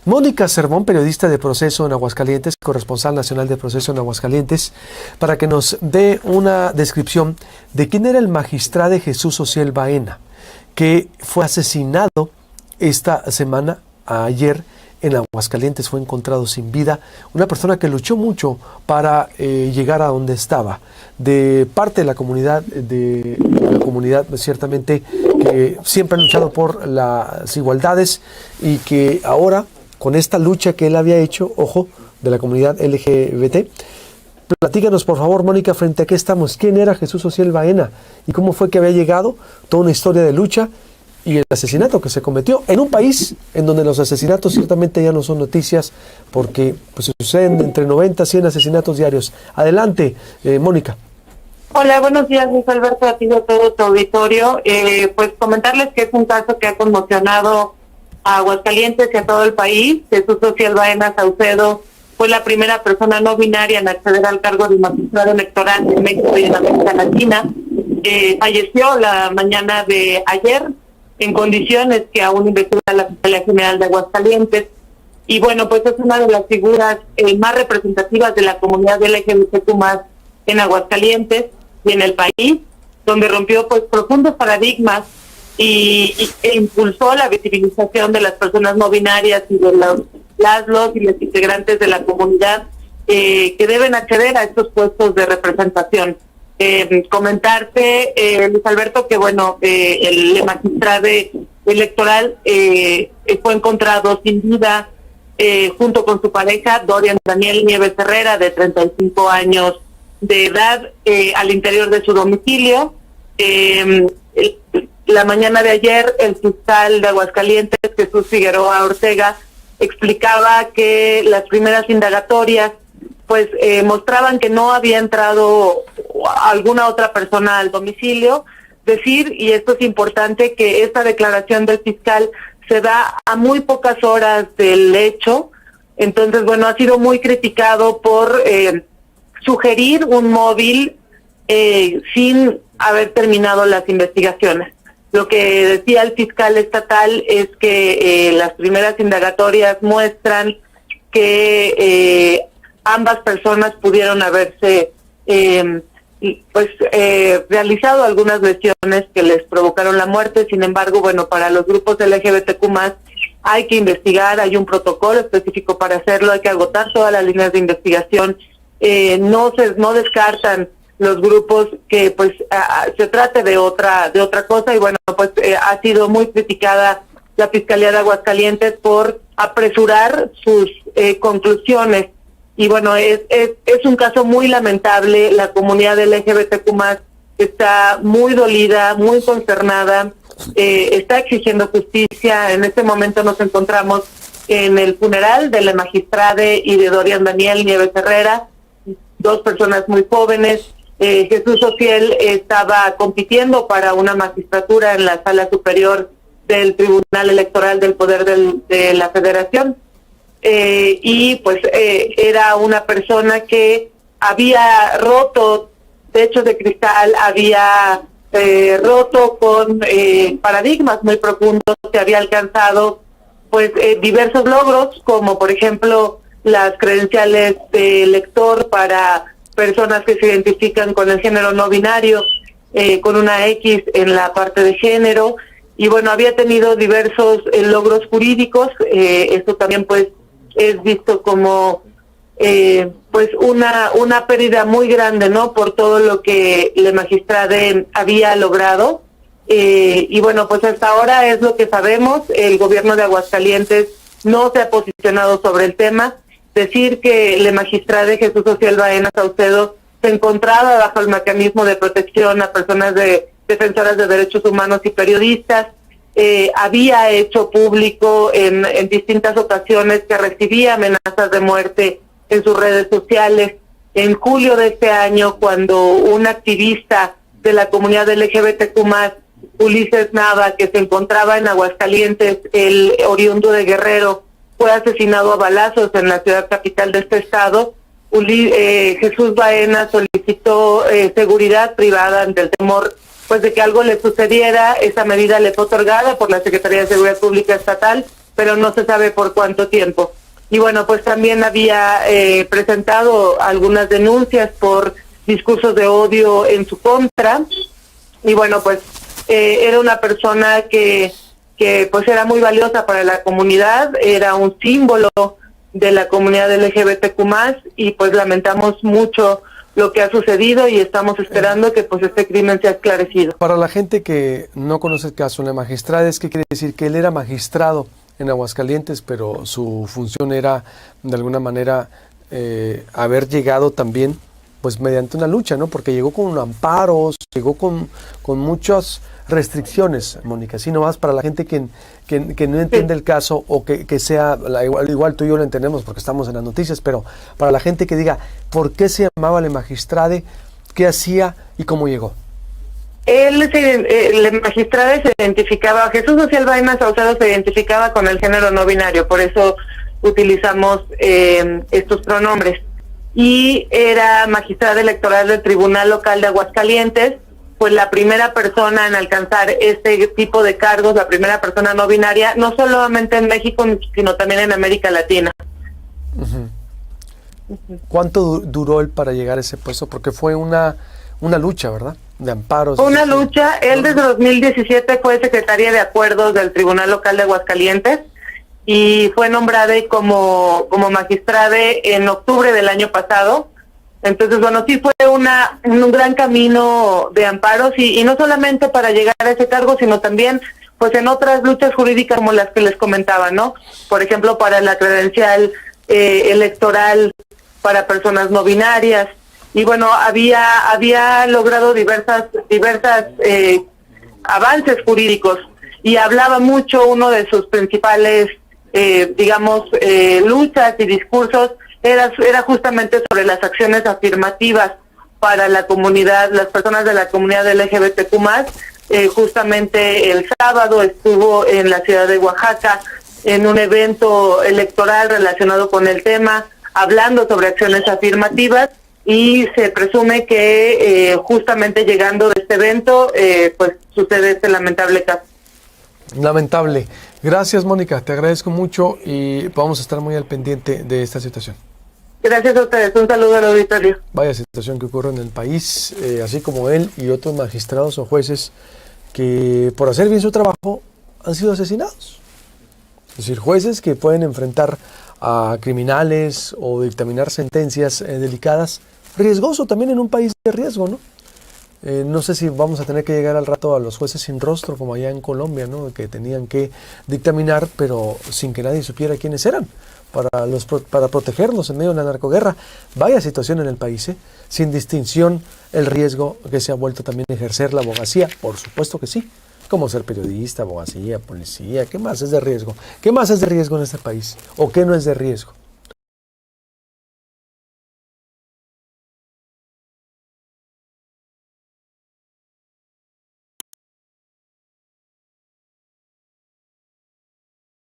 Mónica Cervón, periodista de Proceso en Aguascalientes, corresponsal nacional de Proceso en Aguascalientes, para que nos dé una descripción de quién era el magistrado Jesús Ociel Baena, que fue asesinado esta semana, ayer, en Aguascalientes. Fue encontrado sin vida, una persona que luchó mucho para llegar a donde estaba, de parte de la comunidad, ciertamente, que siempre ha luchado por las igualdades y que ahora, con esta lucha que él había hecho, ojo, de la comunidad LGBT, platícanos por favor, Mónica, frente a qué estamos. ¿Quién era Jesús Ociel Baena y cómo fue que había llegado? Toda una historia de lucha y el asesinato que se cometió en un país en donde los asesinatos ciertamente ya no son noticias, porque pues, suceden entre 90 a 100 asesinatos diarios. Adelante, Mónica. Hola, buenos días, Luis Alberto, a ti de todo tu auditorio. Pues comentarles que es un caso que ha conmocionado a Aguascalientes y a todo el país. Jesús Ociel Baena Saucedo fue la primera persona no binaria en acceder al cargo de magistrado electoral en México y en América Latina. Falleció la mañana de ayer en condiciones que aún investiga la Fiscalía General de Aguascalientes. Y bueno, pues es una de las figuras más representativas de la comunidad LGBTQ+ en Aguascalientes y en el país, donde rompió pues profundos paradigmas e impulsó la visibilización de las personas no binarias y de los y los integrantes de la comunidad que deben acceder a estos puestos de representación. Comentarte, Luis Alberto, que bueno, el magistrado electoral fue encontrado sin vida junto con su pareja, Dorian Daniel Nieves Herrera, de 35 años de edad, al interior de su domicilio. La mañana de ayer, el fiscal de Aguascalientes, Jesús Figueroa Ortega, explicaba que las primeras indagatorias pues mostraban que no había entrado alguna otra persona al domicilio. Decir, y esto es importante, que esta declaración del fiscal se da a muy pocas horas del hecho. Entonces, bueno, ha sido muy criticado por sugerir un móvil sin haber terminado las investigaciones. Lo que decía el fiscal estatal es que las primeras indagatorias muestran que ambas personas pudieron haberse realizado algunas lesiones que les provocaron la muerte. Sin embargo, bueno, para los grupos LGBTQ+ hay que investigar, hay un protocolo específico para hacerlo, hay que agotar todas las líneas de investigación. No descartan los grupos que pues se trate de otra cosa. Y bueno, pues ha sido muy criticada la Fiscalía de Aguascalientes por apresurar sus conclusiones. Y bueno, es un caso muy lamentable. La comunidad LGBTQ+ está muy dolida, muy consternada, está exigiendo justicia. En este momento nos encontramos en el funeral de la magistrada y de Dorian Daniel Nieves Herrera, dos personas muy jóvenes. Jesús Ociel estaba compitiendo para una magistratura en la Sala Superior del Tribunal Electoral del Poder de la Federación. Y pues era una persona que había roto techos de cristal, había roto con paradigmas muy profundos, que había alcanzado pues diversos logros, como por ejemplo las credenciales de elector para personas que se identifican con el género no binario, con una X en la parte de género. Y bueno, había tenido diversos logros jurídicos. Esto también pues es visto como pues una pérdida muy grande, ¿no?, por todo lo que la magistrada había logrado. Y bueno, pues hasta ahora es lo que sabemos. El gobierno de Aguascalientes no se ha posicionado sobre el tema. Decir que la magistrada Jesús Ociel Baena Saucedo se encontraba bajo el mecanismo de protección a personas defensoras de derechos humanos y periodistas. Había hecho público en distintas ocasiones que recibía amenazas de muerte en sus redes sociales. En julio de este año, cuando un activista de la comunidad LGBTQ+, Ulises Nava, que se encontraba en Aguascalientes, el oriundo de Guerrero, fue asesinado a balazos en la ciudad capital de este estado, Jesús Baena solicitó seguridad privada ante el temor pues de que algo le sucediera. Esa medida le fue otorgada por la Secretaría de Seguridad Pública Estatal pero no se sabe por cuánto tiempo. Y bueno, pues también había presentado algunas denuncias por discursos de odio en su contra. Y bueno, pues era una persona que pues era muy valiosa para la comunidad, era un símbolo de la comunidad LGBTQ+, y pues lamentamos mucho lo que ha sucedido y estamos esperando que pues este crimen sea esclarecido. Para la gente que no conoce el caso, la magistrada, ¿qué quiere decir? Que él era magistrado en Aguascalientes, pero su función era de alguna manera haber llegado también pues mediante una lucha, ¿no? Porque llegó con amparos, llegó con muchas restricciones, Mónica, así nomás para la gente que no entiende el caso, o que sea, igual tú y yo lo entendemos porque estamos en las noticias, pero para la gente que diga, ¿por qué se llamaba Le Magistrade? ¿Qué hacía y cómo llegó? El magistrado se identificaba, Jesús Ociel Baena Saucedo se identificaba con el género no binario, por eso utilizamos estos pronombres. Y era magistrado electoral del Tribunal Local de Aguascalientes, pues la primera persona en alcanzar este tipo de cargos, la primera persona no binaria, no solamente en México, sino también en América Latina. ¿Cuánto duró él para llegar a ese puesto? Porque fue una lucha, ¿verdad? De amparos. Una lucha. Él desde 2017 fue secretaria de acuerdos del Tribunal Local de Aguascalientes y fue nombrada como magistrada en octubre del año pasado. Entonces, bueno, sí fue un gran camino de amparos y no solamente para llegar a ese cargo, sino también pues en otras luchas jurídicas como las que les comentaba, ¿no? Por ejemplo, para la credencial electoral para personas no binarias. Y bueno, había logrado diversas avances jurídicos, y hablaba mucho, uno de sus principales luchas y discursos era justamente sobre las acciones afirmativas para la comunidad, las personas de la comunidad LGBTQ+. Justamente el sábado estuvo en la ciudad de Oaxaca en un evento electoral relacionado con el tema, hablando sobre acciones afirmativas, y se presume que justamente llegando de este evento, pues sucede este lamentable caso. Lamentable. Gracias, Mónica, te agradezco mucho y vamos a estar muy al pendiente de esta situación. Gracias a ustedes, un saludo al auditorio. Vaya situación que ocurre en el país, así como él y otros magistrados o jueces que por hacer bien su trabajo han sido asesinados. Es decir, jueces que pueden enfrentar a criminales o dictaminar sentencias delicadas, riesgoso también en un país de riesgo, ¿no? No sé si vamos a tener que llegar al rato a los jueces sin rostro, como allá en Colombia, ¿no? Que tenían que dictaminar, pero sin que nadie supiera quiénes eran, para protegernos en medio de la narcoguerra. Vaya situación en el país, ¿eh? Sin distinción el riesgo que se ha vuelto también ejercer la abogacía, por supuesto que sí, como ser periodista, abogacía, policía. ¿Qué más es de riesgo? ¿Qué más es de riesgo en este país? ¿O qué no es de riesgo?